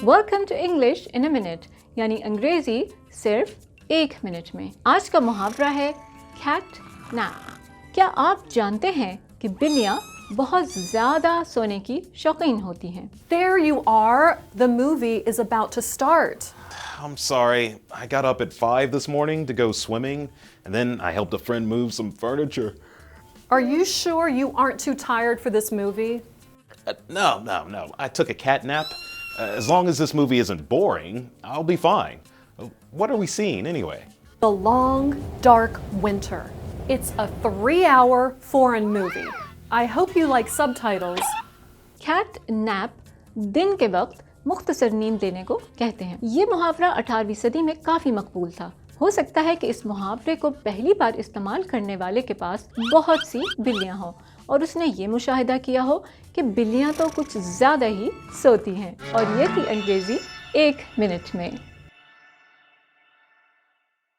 Welcome to English in a minute, यानी अंग्रेजी सिर्फ 1 मिनट में। आज का मुहावरा है कैट नैप। क्या आप जानते हैं कि बिल्लियाँ बहुत ज़्यादा सोने की शौकीन होती हैं? There you are. The movie is about to start. I'm sorry. I got up at 5 this morning to go swimming, and then I helped a friend move some furniture. Are you sure you aren't too tired for this movie? No. I took a cat nap. As long as this movie isn't boring, I'll be fine. What are we seeing anyway? The Long Dark Winter. It's a 3-hour foreign movie. I hope you like subtitles. Cat nap दिन के वक्त मुख्तसर नींद लेने को कहते हैं। ये मुहावरा 18वीं सदी में काफ़ी मकबूल था। हो सकता है कि इस मुहावरे को पहली बार इस्तेमाल करने वाले के पास बहुत सी बिल्लियाँ हों और उसने ये मुशाहिदा किया हो कि बिल्लियाँ तो कुछ ज़्यादा ही सोती हैं। और ये थी अंग्रेज़ी 1 मिनट में।